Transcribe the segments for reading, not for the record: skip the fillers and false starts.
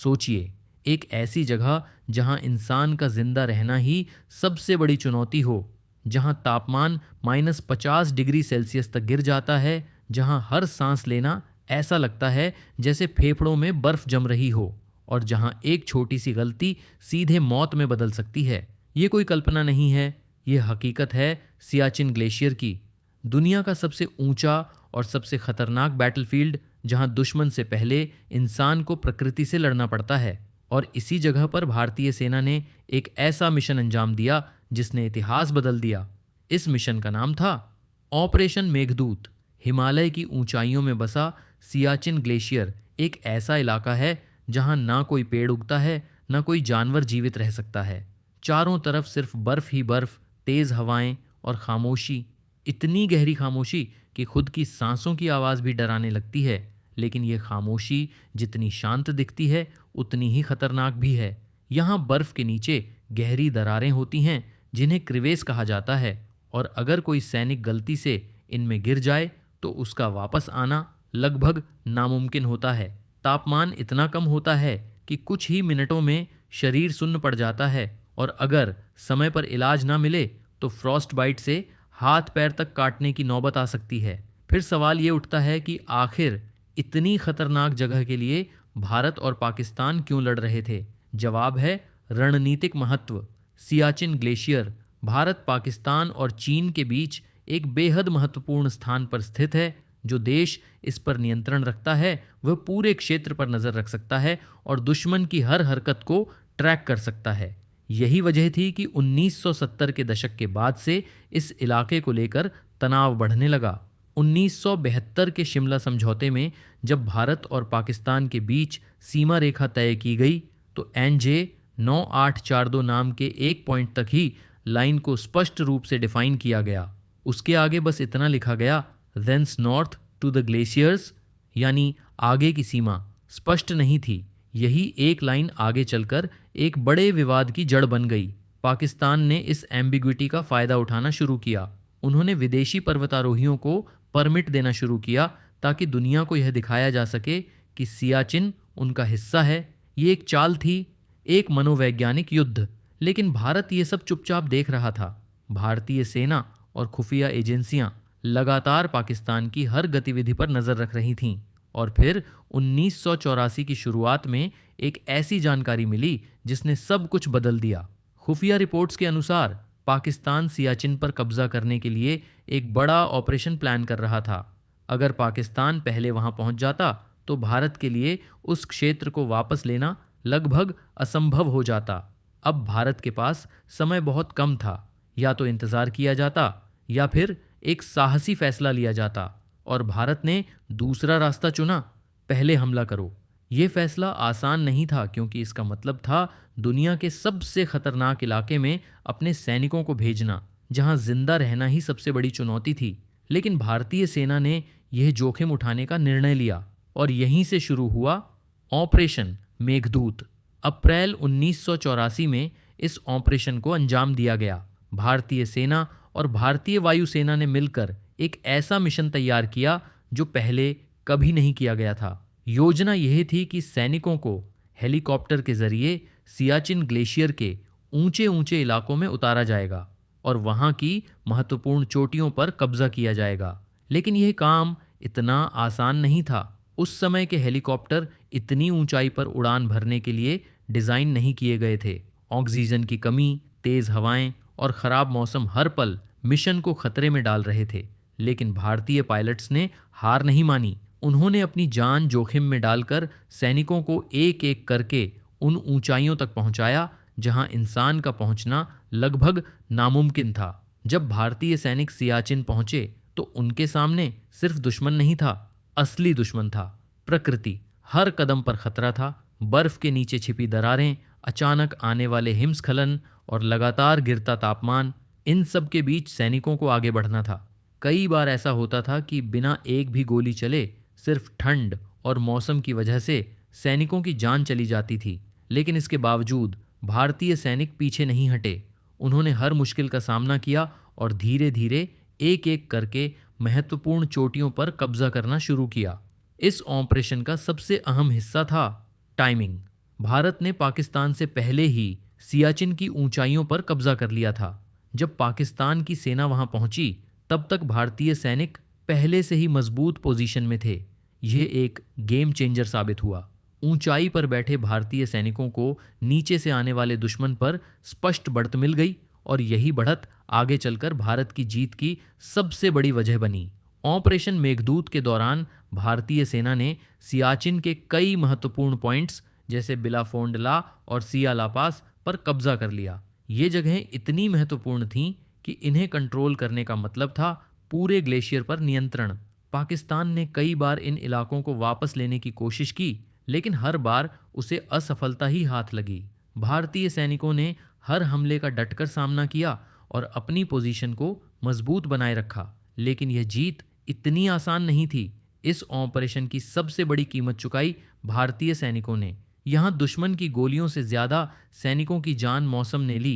सोचिए, एक ऐसी जगह जहां इंसान का जिंदा रहना ही सबसे बड़ी चुनौती हो, जहां तापमान -50 डिग्री सेल्सियस तक गिर जाता है, जहां हर सांस लेना ऐसा लगता है जैसे फेफड़ों में बर्फ जम रही हो, और जहां एक छोटी सी गलती सीधे मौत में बदल सकती है। ये कोई कल्पना नहीं है, ये हकीकत है सियाचिन ग्लेशियर की, दुनिया का सबसे ऊंचा और सबसे खतरनाक बैटलफील्ड, जहां दुश्मन से पहले इंसान को प्रकृति से लड़ना पड़ता है। और इसी जगह पर भारतीय सेना ने एक ऐसा मिशन अंजाम दिया जिसने इतिहास बदल दिया। इस मिशन का नाम था ऑपरेशन मेघदूत। हिमालय की ऊंचाइयों में बसा सियाचिन ग्लेशियर एक ऐसा इलाका है जहां ना कोई पेड़ उगता है, ना कोई जानवर जीवित रह सकता है। चारों तरफ सिर्फ बर्फ ही बर्फ, तेज हवाएं और खामोशी, इतनी गहरी खामोशी कि खुद की सांसों की आवाज भी डराने लगती है। लेकिन यह खामोशी जितनी शांत दिखती है उतनी ही खतरनाक भी है। यहाँ बर्फ के नीचे गहरी दरारें होती हैं जिन्हें क्रिवेस कहा जाता है, और अगर कोई सैनिक गलती से इनमें गिर जाए तो उसका वापस आना लगभग नामुमकिन होता है। तापमान इतना कम होता है कि कुछ ही मिनटों में शरीर सुन्न पड़ जाता है, और अगर समय पर इलाज ना मिले तो फ्रॉस्ट बाइट से हाथ पैर तक काटने की नौबत आ सकती है। फिर सवाल ये उठता है कि आखिर इतनी खतरनाक जगह के लिए भारत और पाकिस्तान क्यों लड़ रहे थे? जवाब है रणनीतिक महत्व। सियाचिन ग्लेशियर भारत, पाकिस्तान और चीन के बीच एक बेहद महत्वपूर्ण स्थान पर स्थित है। जो देश इस पर नियंत्रण रखता है वह पूरे क्षेत्र पर नजर रख सकता है और दुश्मन की हर हरकत को ट्रैक कर सकता है। यही वजह थी कि 1970 के दशक के बाद से इस इलाके को लेकर तनाव बढ़ने लगा। 1972 के शिमला समझौते में जब भारत और पाकिस्तान के बीच सीमा रेखा तय की गई तो एनजे 9842 नाम के एक पॉइंट तक ही लाइन को स्पष्ट रूप से डिफाइन किया गया। उसके आगे बस इतना लिखा गया, thence north to the glaciers, यानी आगे की सीमा स्पष्ट नहीं थी। यही एक लाइन आगे चलकर एक बड़े विवाद की जड़ बन गई। पाकिस्तान ने इस एम्बिग्विटी का फायदा उठाना शुरू किया। उन्होंने विदेशी पर्वतारोहियों को परमिट देना शुरू किया ताकि दुनिया को यह दिखाया जा सके कि सियाचिन उनका हिस्सा है। ये एक चाल थी, एक मनोवैज्ञानिक युद्ध। लेकिन भारत ये सब चुपचाप देख रहा था। भारतीय सेना और खुफिया एजेंसियां लगातार पाकिस्तान की हर गतिविधि पर नजर रख रही थीं। और फिर 1984 की शुरुआत में एक ऐसी जानकारी मिली जिसने सब कुछ बदल दिया। खुफिया रिपोर्ट्स के अनुसार पाकिस्तान सियाचिन पर कब्जा करने के लिए एक बड़ा ऑपरेशन प्लान कर रहा था। अगर पाकिस्तान पहले वहां पहुंच जाता तो भारत के लिए उस क्षेत्र को वापस लेना लगभग असंभव हो जाता। अब भारत के पास समय बहुत कम था, या तो इंतजार किया जाता या फिर एक साहसी फैसला लिया जाता। और भारत ने दूसरा रास्ता चुना, पहले हमला करो। ये फैसला आसान नहीं था क्योंकि इसका मतलब था दुनिया के सबसे खतरनाक इलाके में अपने सैनिकों को भेजना, जहां जिंदा रहना ही सबसे बड़ी चुनौती थी। लेकिन भारतीय सेना ने यह जोखिम उठाने का निर्णय लिया और यहीं से शुरू हुआ ऑपरेशन मेघदूत। अप्रैल 1984 में इस ऑपरेशन को अंजाम दिया गया। भारतीय सेना और भारतीय वायुसेना ने मिलकर एक ऐसा मिशन तैयार किया जो पहले कभी नहीं किया गया था। योजना यह थी कि सैनिकों को हेलीकॉप्टर के जरिए सियाचिन ग्लेशियर के ऊंचे ऊंचे इलाकों में उतारा जाएगा और वहां की महत्वपूर्ण चोटियों पर कब्जा किया जाएगा। लेकिन यह काम इतना आसान नहीं था। उस समय के हेलीकॉप्टर इतनी ऊंचाई पर उड़ान भरने के लिए डिजाइन नहीं किए गए थे। ऑक्सीजन की कमी, तेज हवाएं और खराब मौसम हर पल मिशन को खतरे में डाल रहे थे। लेकिन भारतीय पायलट्स ने हार नहीं मानी। उन्होंने अपनी जान जोखिम में डालकर सैनिकों को एक एक करके उन ऊंचाइयों तक पहुंचाया जहां इंसान का पहुंचना लगभग नामुमकिन था। जब भारतीय सैनिक सियाचिन पहुंचे तो उनके सामने सिर्फ दुश्मन नहीं था, असली दुश्मन था प्रकृति। हर कदम पर खतरा था। बर्फ के नीचे छिपी दरारें, अचानक आने वाले हिमस्खलन और लगातार गिरता तापमान, इन सब के बीच सैनिकों को आगे बढ़ना था। कई बार ऐसा होता था कि बिना एक भी गोली चले सिर्फ ठंड और मौसम की वजह से सैनिकों की जान चली जाती थी। लेकिन इसके बावजूद भारतीय सैनिक पीछे नहीं हटे। उन्होंने हर मुश्किल का सामना किया और धीरे धीरे एक एक करके महत्वपूर्ण चोटियों पर कब्जा करना शुरू किया। इस ऑपरेशन का सबसे अहम हिस्सा था टाइमिंग। भारत ने पाकिस्तान से पहले ही सियाचिन की ऊंचाइयों पर कब्जा कर लिया था। जब पाकिस्तान की सेना वहां पहुंची तब तक भारतीय सैनिक पहले से ही मजबूत पोजीशन में थे। यह एक गेम चेंजर साबित हुआ। ऊंचाई पर बैठे भारतीय सैनिकों को नीचे से आने वाले दुश्मन पर स्पष्ट बढ़त मिल गई और यही बढ़त आगे चलकर भारत की जीत की सबसे बड़ी वजह बनी। ऑपरेशन मेघदूत के दौरान भारतीय सेना ने सियाचिन के कई महत्वपूर्ण पॉइंट्स जैसे बिलाफोंडला और सियाला पास पर कब्जा कर लिया। ये जगहें इतनी महत्वपूर्ण थीं कि इन्हें कंट्रोल करने का मतलब था पूरे ग्लेशियर पर नियंत्रण। पाकिस्तान ने कई बार इन इलाकों को वापस लेने की कोशिश की, लेकिन हर बार उसे असफलता ही हाथ लगी। भारतीय सैनिकों ने हर हमले का डटकर सामना किया और अपनी पोजीशन को मजबूत बनाए रखा, लेकिन यह जीत इतनी आसान नहीं थी। इस ऑपरेशन की सबसे बड़ी कीमत चुकाई भारतीय सैनिकों ने। यहाँ दुश्मन की गोलियों से ज़्यादा सैनिकों की जान मौसम ने ली।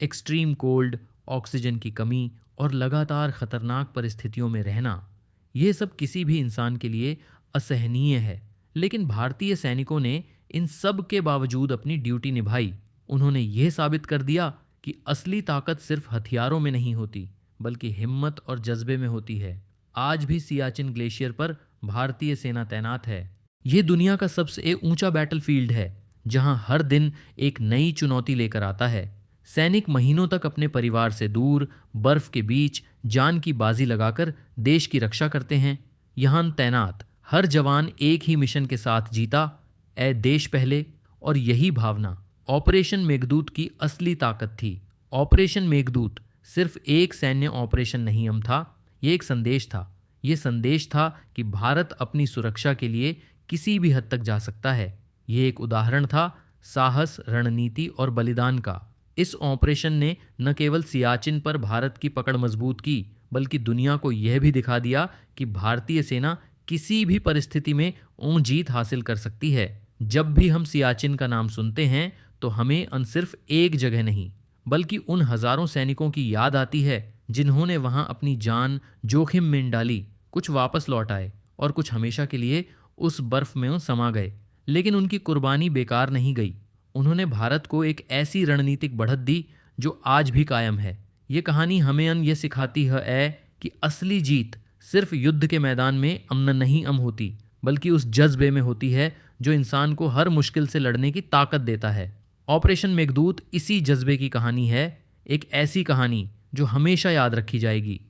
एक्सट्रीम कोल्ड, ऑक्सीजन की कमी और लगातार खतरनाक परिस्थितियों में रहना, ये सब किसी भी इंसान के लिए असहनीय है। लेकिन भारतीय सैनिकों ने इन सब के बावजूद अपनी ड्यूटी निभाई। उन्होंने ये साबित कर दिया कि असली ताकत सिर्फ हथियारों में नहीं होती, बल्कि हिम्मत और जज्बे में होती है। आज भी सियाचिन ग्लेशियर पर भारतीय सेना तैनात है। ये दुनिया का सबसे ऊंचा बैटलफील्ड है, जहां हर दिन एक नई चुनौती लेकर आता है। सैनिक महीनों तक अपने परिवार से दूर, बर्फ के बीच जान की बाजी लगाकर देश की रक्षा करते हैं। यहाँ तैनात हर जवान एक ही मिशन के साथ जीता, ए देश पहले। और यही भावना ऑपरेशन मेघदूत की असली ताकत थी। ऑपरेशन मेघदूत सिर्फ एक सैन्य ऑपरेशन नहीं था, ये एक संदेश था। ये संदेश था कि भारत अपनी सुरक्षा के लिए किसी भी हद तक जा सकता है। ये एक उदाहरण था साहस, रणनीति और बलिदान का। इस ऑपरेशन ने न केवल सियाचिन पर भारत की पकड़ मजबूत की, बल्कि दुनिया को यह भी दिखा दिया कि भारतीय सेना किसी भी परिस्थिति में ऊंची जीत हासिल कर सकती है। जब भी हम सियाचिन का नाम सुनते हैं तो हमें सिर्फ एक जगह नहीं, बल्कि उन हजारों सैनिकों की याद आती है जिन्होंने वहां अपनी जान जोखिम में डाली। कुछ वापस लौट आए और कुछ हमेशा के लिए उस बर्फ में समा गए, लेकिन उनकी कुर्बानी बेकार नहीं गई। उन्होंने भारत को एक ऐसी रणनीतिक बढ़त दी जो आज भी कायम है। ये कहानी हमें ये सिखाती है कि असली जीत सिर्फ युद्ध के मैदान में अमन नहीं होती, बल्कि उस जज्बे में होती है जो इंसान को हर मुश्किल से लड़ने की ताकत देता है। ऑपरेशन मेघदूत इसी जज्बे की कहानी है, एक ऐसी कहानी जो हमेशा याद रखी जाएगी।